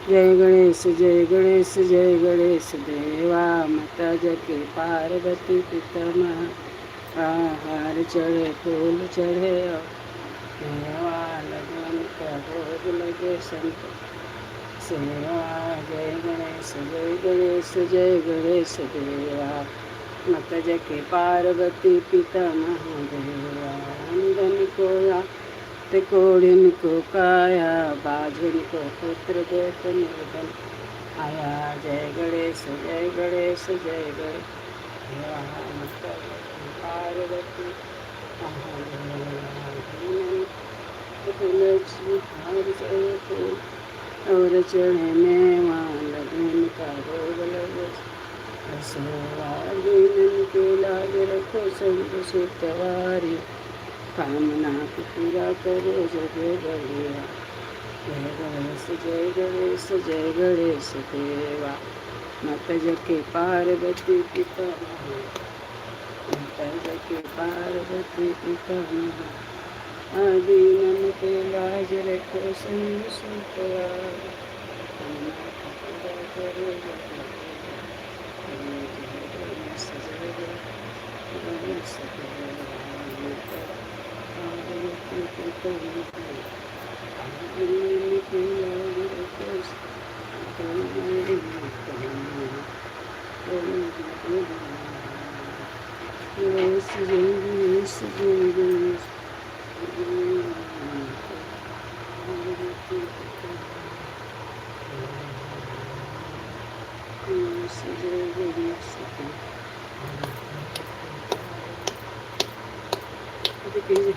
जय गणेश देवा। माता जके पार्वती पितामह। आहार चढ़े फूल चढ़े मेवा लगन का भोग लगे संत सेवा। जय गणेश देवा। माता जके पार्वती पितामह देवा। धन को कोड़िन को काया बाझिन को पुत्र देत निर्धन आया। जय गणेश जय गणेश जय गणेश देवा। माता जके पार्वती तुलसी हार चढ़े फूल और चढ़े मेवा लगन का भोग लगे सेवान के लाग रखो संत सुतवारी। कामना को पूरा करो जगे बढ़िया। जय गणेश देवा। माता जके पार्वती पितामह। माता जके पार्वती पितामह। आदि के लाज रखो संत सुतवारी। कामना को पूरा करो जगे गणेश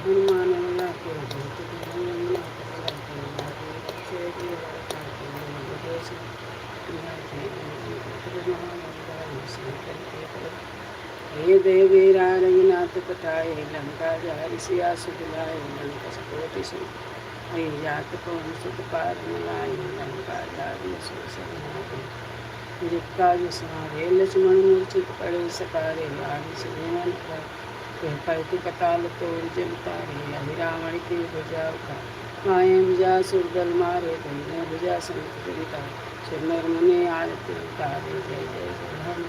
हनुमान हे देवी रघुनाथ पठाए लंका जारि सिया सुखलाए लंका सकोटि सुन जात कौन सुख पार मिलाए लंका जारि जिसका जिसमारे लक्ष्मण मूर्छित पड़े सकारे आदि सुन पैति कटाल तोड़ जल तारे अहि रावण के भुजा उठा माए भुजा सुरदल मारे धन्य भुजा संता सुनर मुनि आरती उतारे। जय जय हनुमान।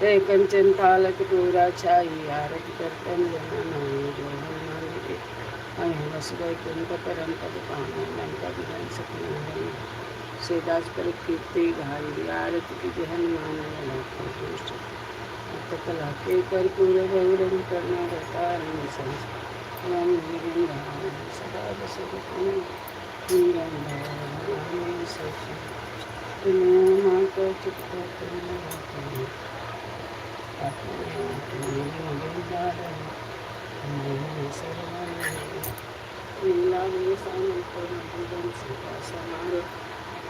जय कंचन पालक पूरा छाई आरती करतन जनानाई जो हनुमान के अहि बस गए कुंभ परम पद पावन लंका विजय सपन सेदास पर कीर्ति घाई आरती की हनुमान दुष्ट कला के कर्पूर गौरम करना रतारण सदा माता चित्ता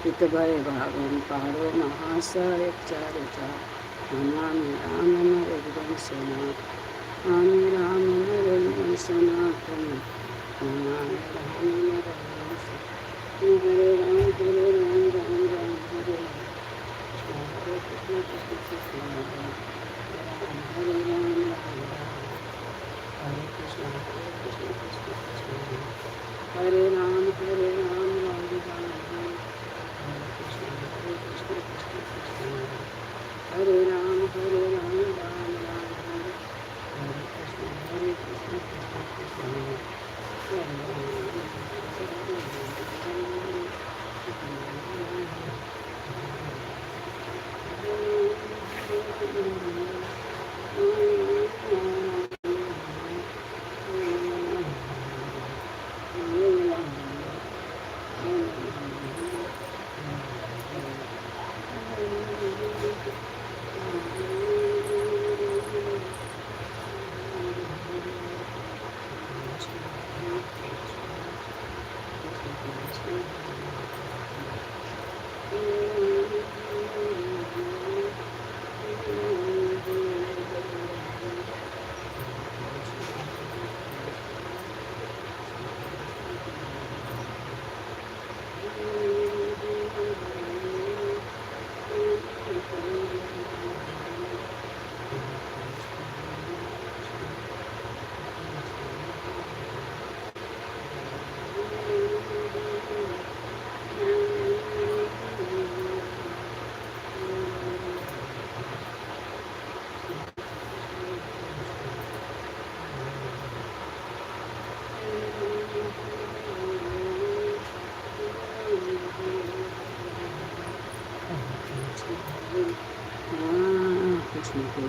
पित भय भागन पारो महाशय चार चार नमामि रामं रघुवंशनाथं। नमामि रामं रघुवंशनाथं। नमामि रामं रघुवंशनाथं। हरे राम राम राम हरे हरे कृष्ण कृष्ण हरे राम हरे कृष्ण कृष्ण कृष्ण हरे राम राम राम हरे कृष्ण कृष्ण कृष्ण हरे राम राम राम हरे कृष्ण कृष्ण कृष्ण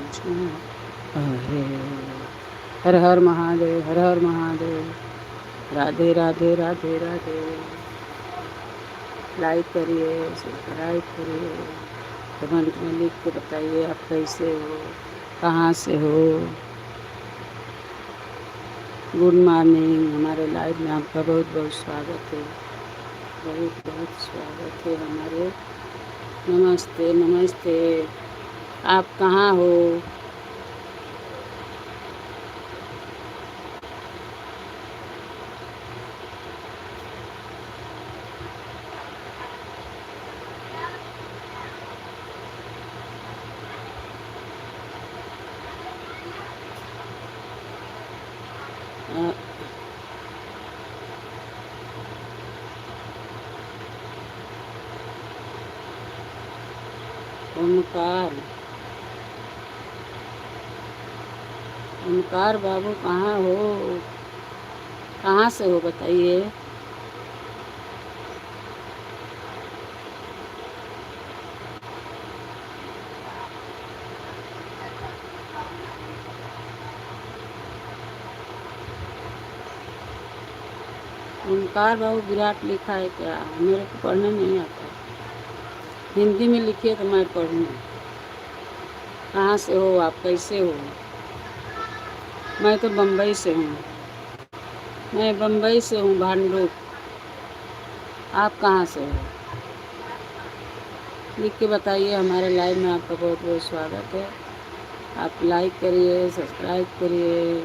मुझको अरे हर हर महादेव, हर हर महादेव। राधे राधे राधे राधे। लाइक करिए, सब्सक्राइब करिए, कमेंट में लिख के बताइए आप कैसे हो, कहाँ से हो। Good morning. हमारे लाइव में आपका बहुत बहुत स्वागत है, बहुत बहुत स्वागत है हमारे। नमस्ते नमस्ते। आप कहाँ हो? ओमकार, ओमकार बाबू कहाँ हो? कहाँ से हो बताइए। ओमकार बाबू विराट लिखा है क्या? मेरे को पढ़ने नहीं आता। हिंदी में लिखिए तो मैं पढ़ूँ। कहाँ से हो आप, कैसे हो? मैं तो बम्बई से हूँ, मैं बम्बई से हूँ, भांडुप। आप कहाँ से हो? लिख के बताइए। हमारे लाइव में आपका बहुत बहुत स्वागत है। आप लाइक करिए, सब्सक्राइब करिए,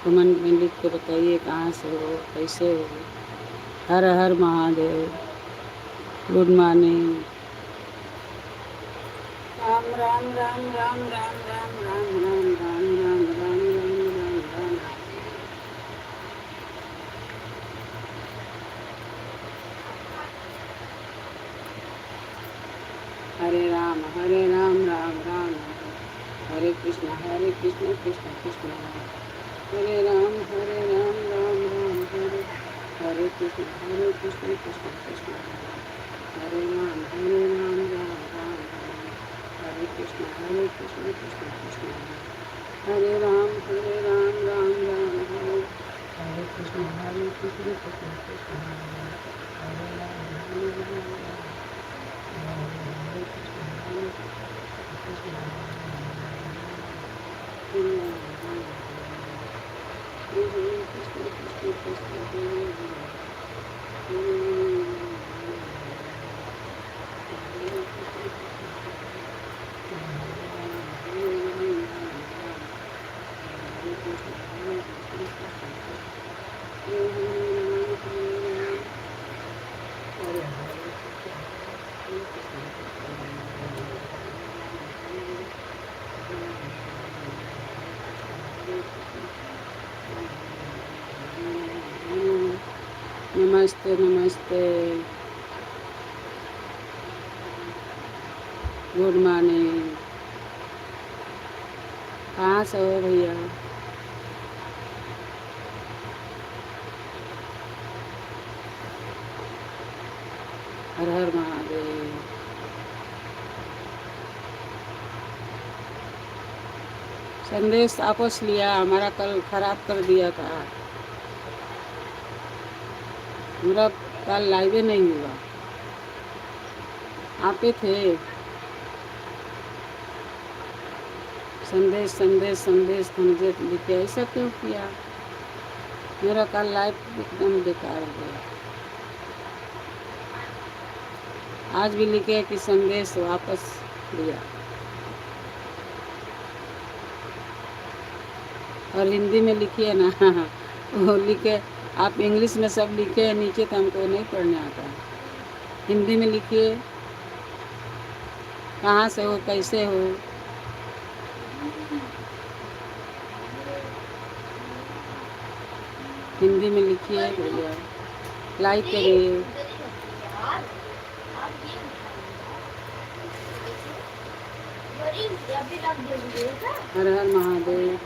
कमेंट में लिख के बताइए कहाँ से हो, कैसे हो। हर हर महादेव। Good morning. राम राम राम राम राम राम राम राम राम राम राम राम राम राम। हरे राम राम राम, हरे कृष्ण कृष्ण कृष्ण राम। हरे राम राम राम, हरे कृष्ण कृष्ण कृष्ण राम। हरे राम राम राम, हरे कृष्ण कृष्ण कृष्ण राम। हरे राम राम राम, हरे कृष्ण कृष्ण कृष्ण राम। हरे राम राम। नमस्ते नमस्ते। Good morning. कहाँ से हो भैया? हर हर महादेव। संदेश वापस लिया, हमारा कल खराब कर दिया था। मेरा कल लाइव नहीं हुआ। आपे थे। संदेश संदेश संदेश संदेश लिखे, ऐसा क्यों किया? मेरा कल लाइव एकदम बेकार हो गया। आज भी लिखे कि संदेश वापस लिया, और हिंदी में लिखिए ना। वो लिखे, आप इंग्लिश में सब लिखे हैं नीचे, तो हमको नहीं पढ़ने आता। हिंदी में लिखिए, कहाँ से हो, कैसे हो। हिंदी में लिखिए भैया, लाइक करिए। हर हर महादेव।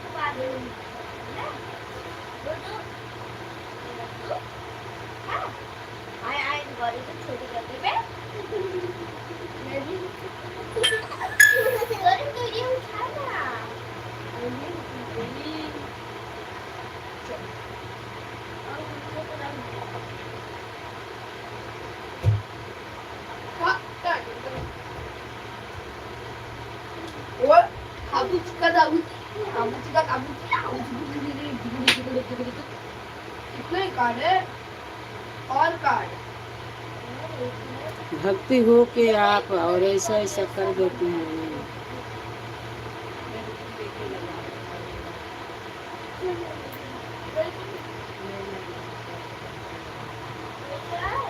भक्ति हो के आप और ऐसा ऐसा कर देते हैं।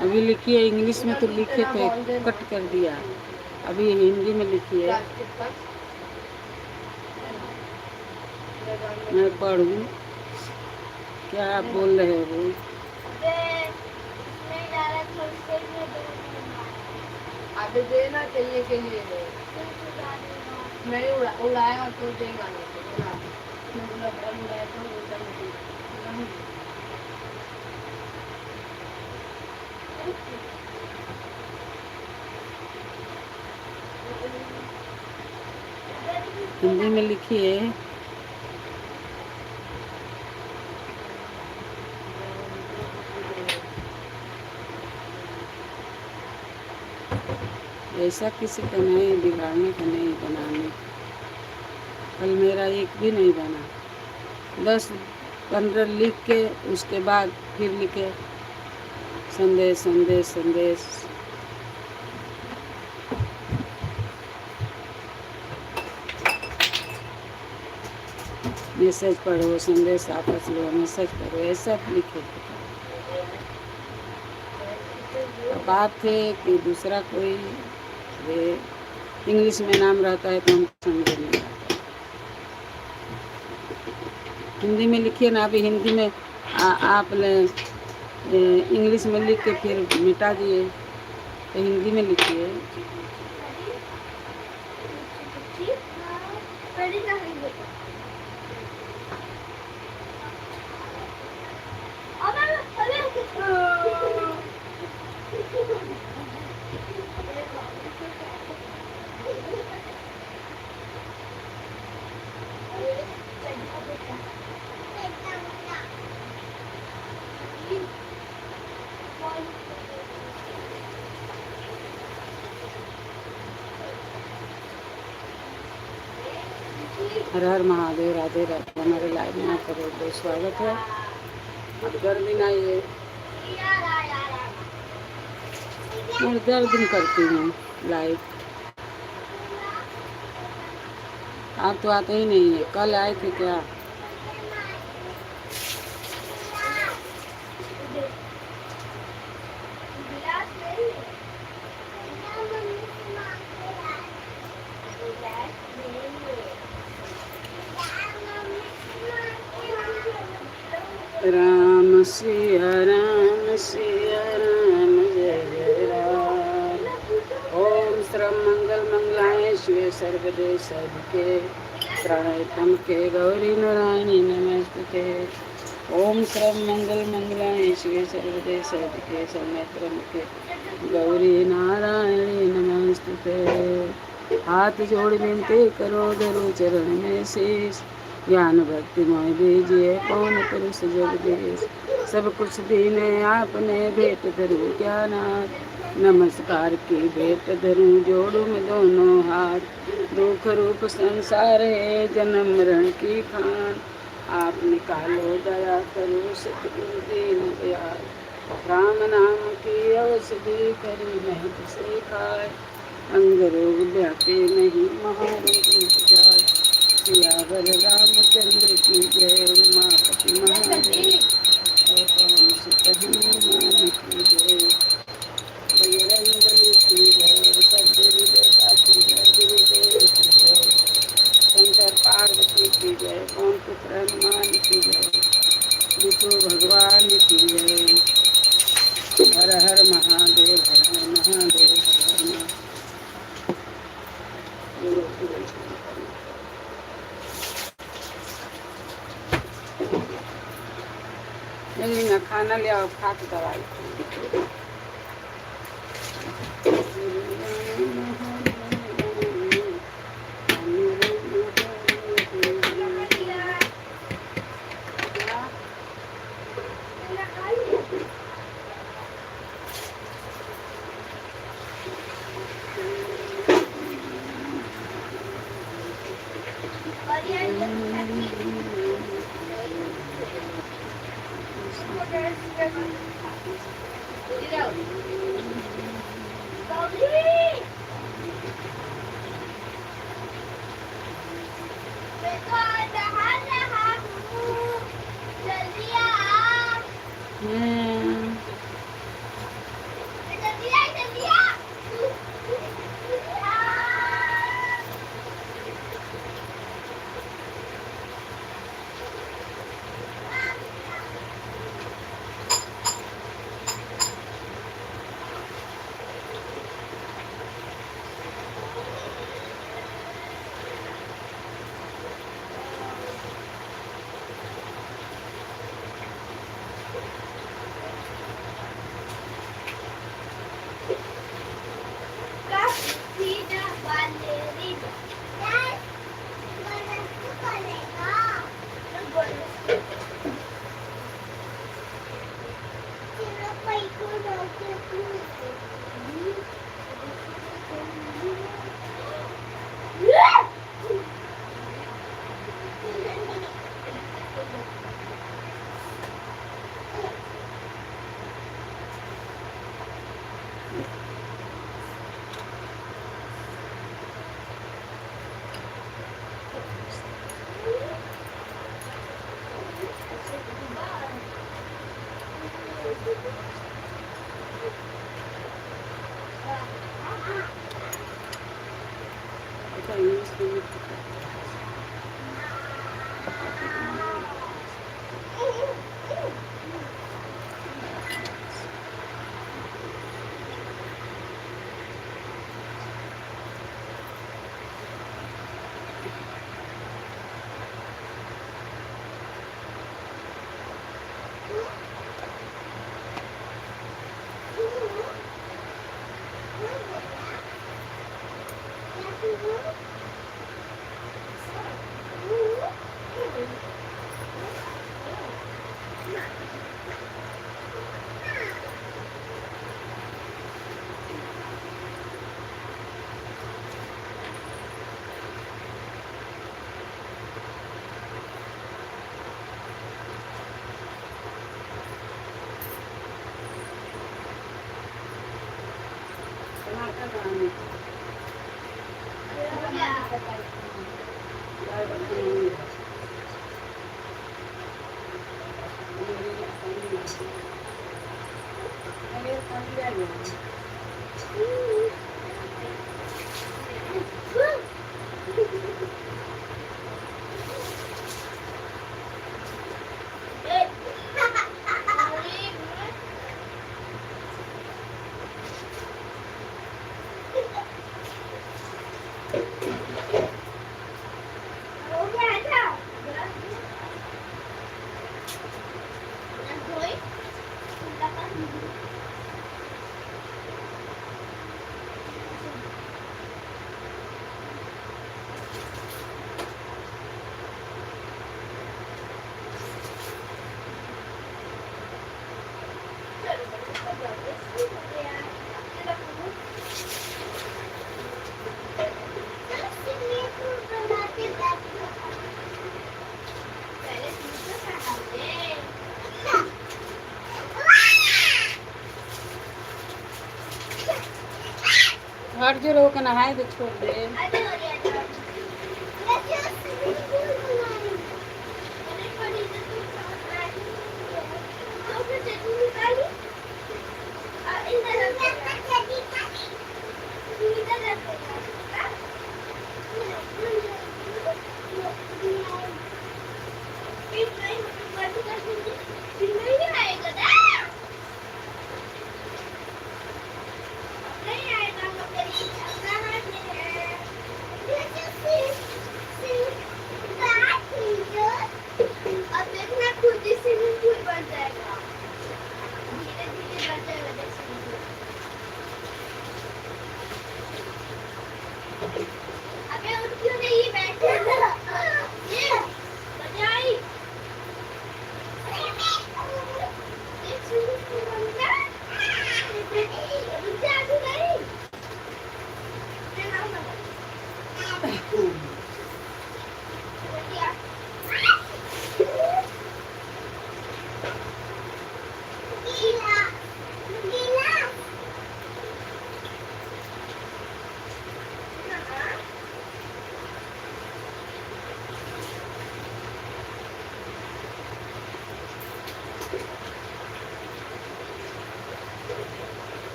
अभी लिखिए, इंग्लिश में तो लिखे थे, कट कर दिया, अभी हिंदी में लिखिए, मैं पढ़ूं। क्या आप बोल रहे हो? अभी देना चाहिए के लिए नहीं उड़ाएगा तो देगा हिंदी में लिखिए। ऐसा किसी का नहीं, बिगाड़ने का नहीं, बनाने। कल मेरा एक भी नहीं बना, 10-15 लिख के उसके बाद फिर लिखे संदेश संदेश संदेश। मैसेज पढ़ो, संदेश आपस लो, मैसेज पढ़ो, ऐसा लिखे। अब बात थे कि दूसरा कोई इंग्लिश में नाम रहता है तो हम समझ नहीं आता। हिंदी में लिखिए ना। अभी हिंदी में आप इंग्लिश में लिख के फिर मिटा दिए, तो हिंदी में लिखिए। हर हर महादेव, राधे राधे। हमारे लाइव में आपका बहुत बहुत स्वागत है। अब 10 दिन आइए, मैं 10 दिन करती हूँ लाइव, आप तो आते ही नहीं है। कल आए थे क्या? राम सिया राम सिया राम, जय जय राम। ओम श्रम मंगल मंगलाय शिवे सर्वदे सबके, प्रणतम के गौरी नारायणी नमस्ते। ओम श्रम मंगल मंगलाय शिवे सर्वदे सबके, सौमित्रम के गौरी नारायणी नमस्ते। हाथ जोड़ विनती करो, धरो चरण में शीश, ज्ञान भक्ति मोह दीजिए, कौन पुरुष जगदीश। सब कुछ दीने आपने, भेंट धरूं क्या नाथ, नमस्कार की भेंट धरूं जोड़ू में दोनों हाथ। दुख रूप संसार है, जन्म मरण की खान, आप निकालो दया करो सतगुरु दीन दयाल। राम नाम की औषधि करी महक से खाए, अंग रोग व्यापे नहीं महारोग मिट जाए। सियावर रामचंद्र की जय, उमापति महादेव और पवन सुत हनुमान की जय। बजरंग बली की जय, सद्गुरु देवता की जय, गुरुदेव की जय। शंकर पार्वती की जय, पवन पुत्र हनुमान की जय, विष्णु भगवान की जय। हर हर महादेव, हर हर महादेव, हर हर महादेव। नहीं ना, खाना ले आओ, खा के दवाई। हट जो रो के नहाए तो छोड़ दे।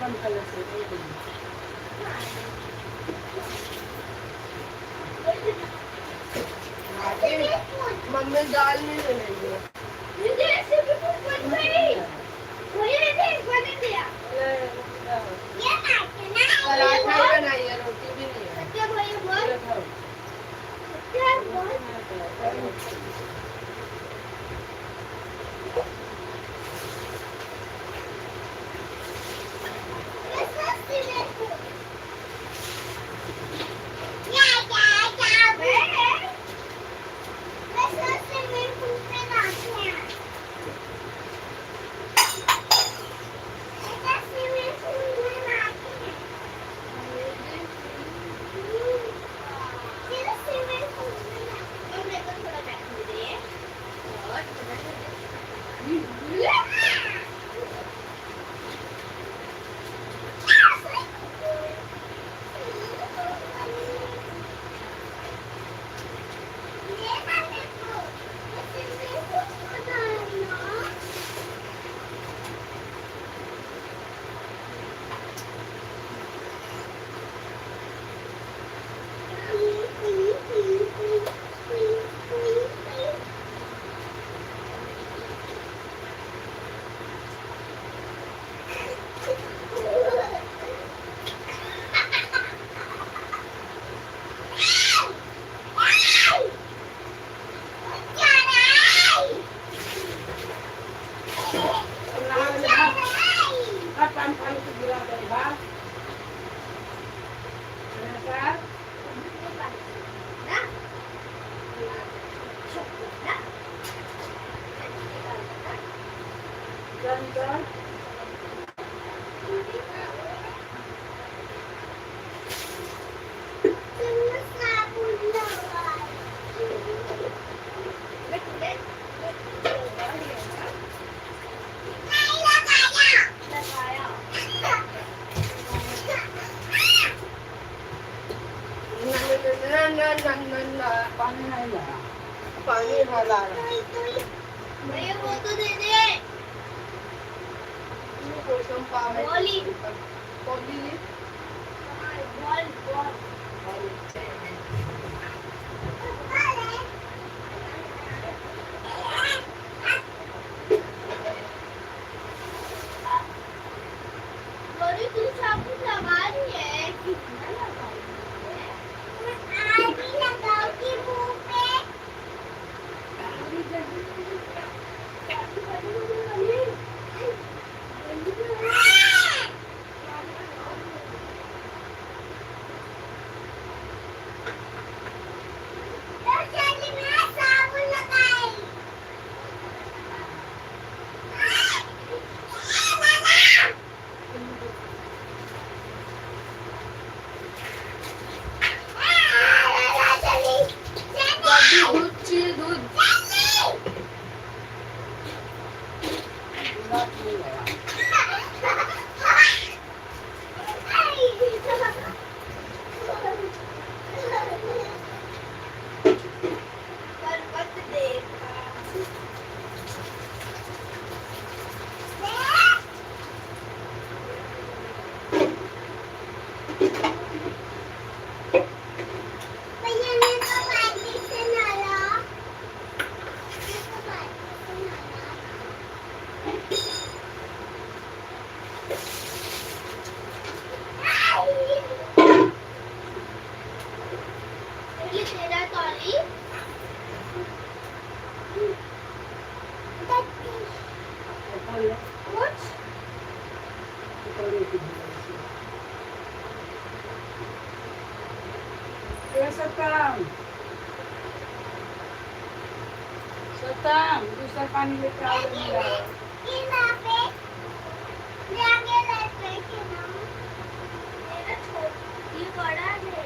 बंद कर मम्मी दाल नहीं बनाएंगे। पराठा बनाइए, रोटी भी नहीं है। काम खाली तो गिरा दे बात सर चल पानी नहीं लगा पानी हला भैया वो तो दे दे पोषण पावे बॉली बॉली बॉल बॉल बॉली तू चाकू लगा रही है कितना लगा रही है आज भी लगाओ कि मुंह पे दूध चाहिए दूध बात नहीं लगा पर्वत देखा भैया ने तो बाल्टी से नाला ये तेरा टॉली ऊपर ले कुछ ऊपर ले ये सतम सतम दूसरा पानी लेके आओ मेरा ये बड़ा है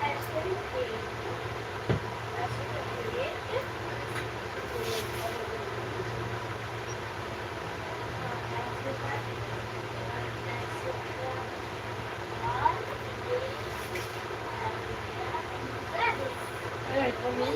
ऐसे ही ऐसे करके ए कमी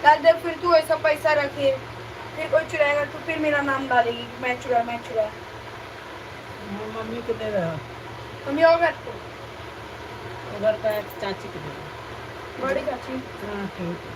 यार देख फिर तू ऐसा पैसा रखे, फिर कोई चुराएगा तो फिर मेरा नाम डालेगी कि मैं चुरा मैं चुरा। हाँ, मम्मी को दे रहा मम्मी होगा तो उधर का एक चाची को दे रहा। बड़ी चाची। हाँ ठीक है।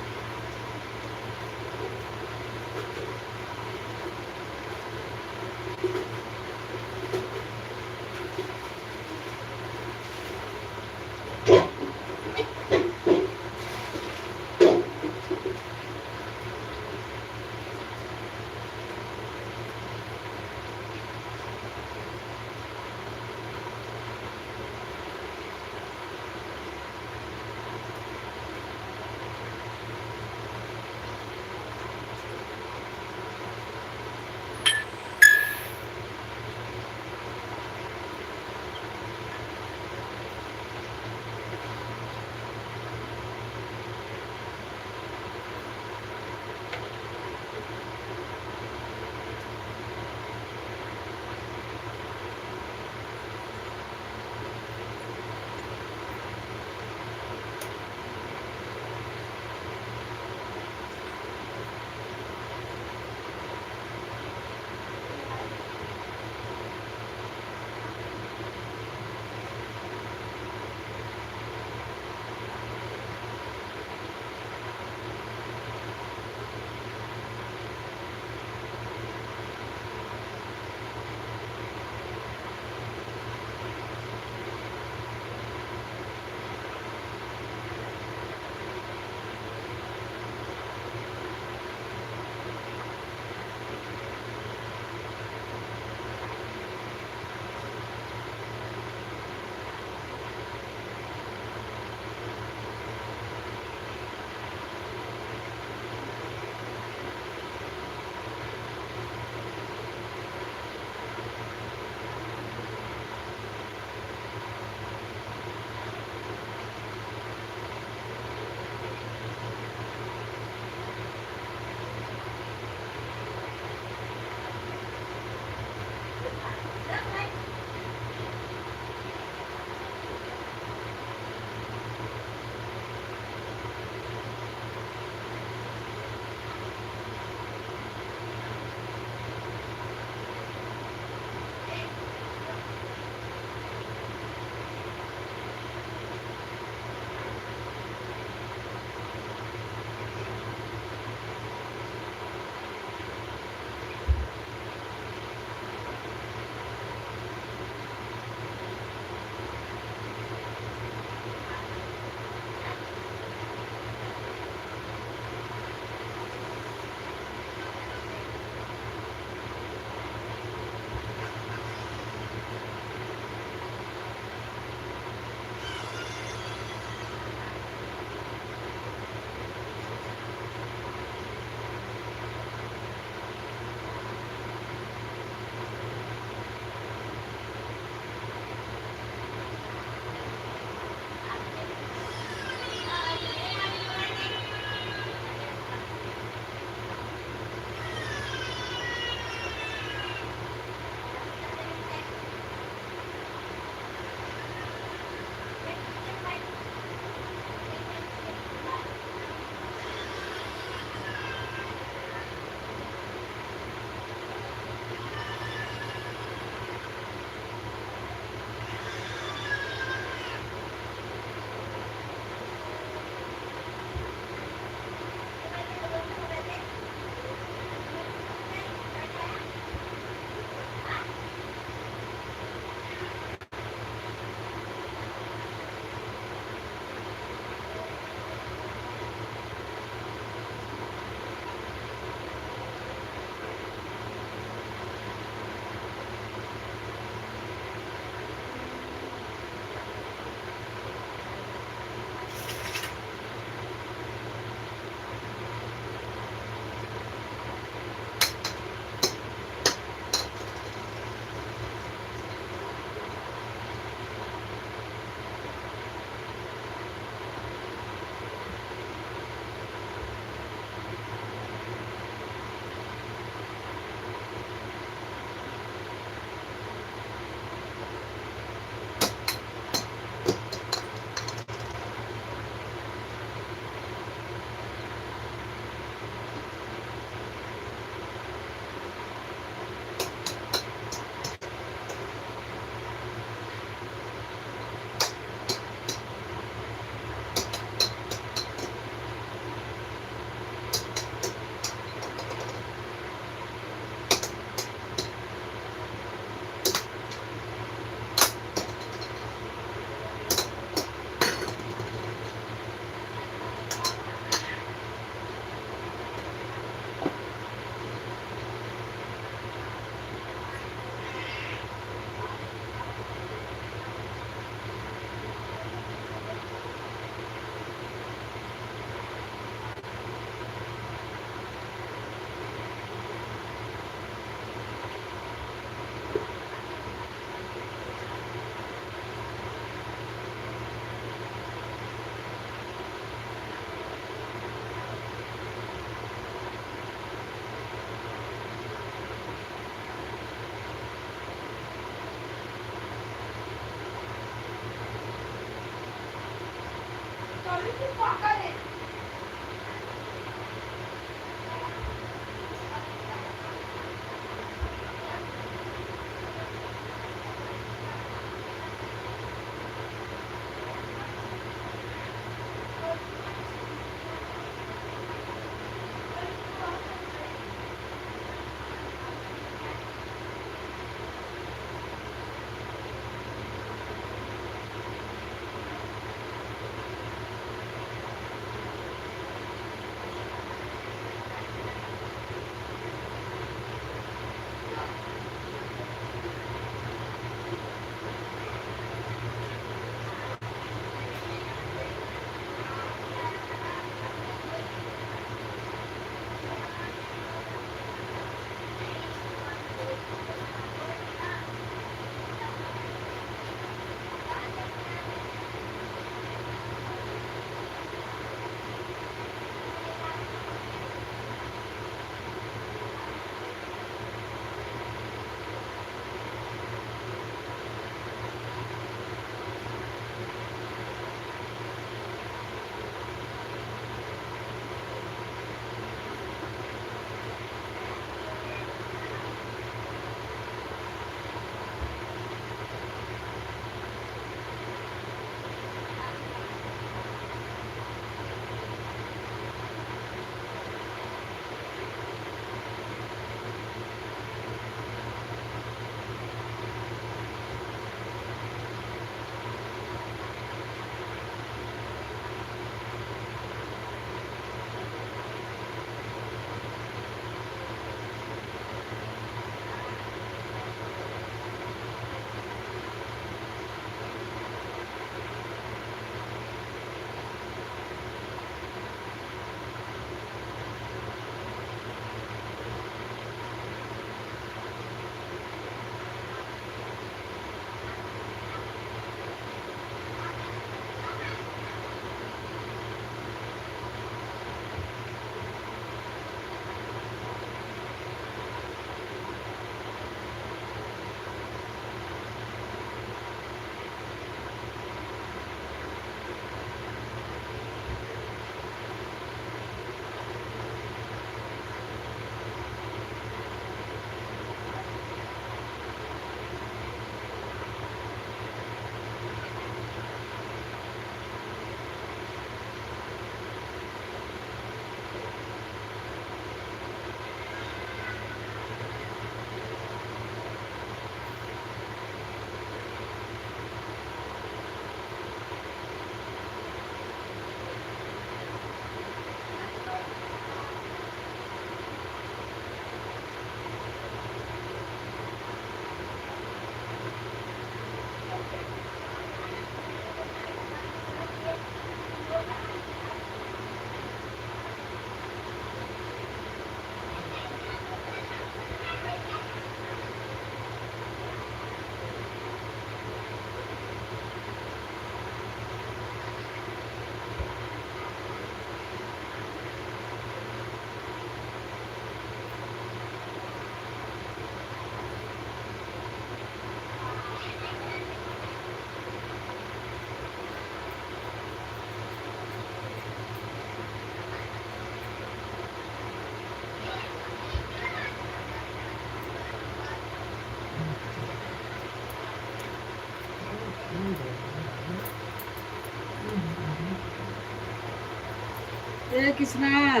कृष्णा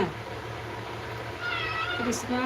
कृष्णा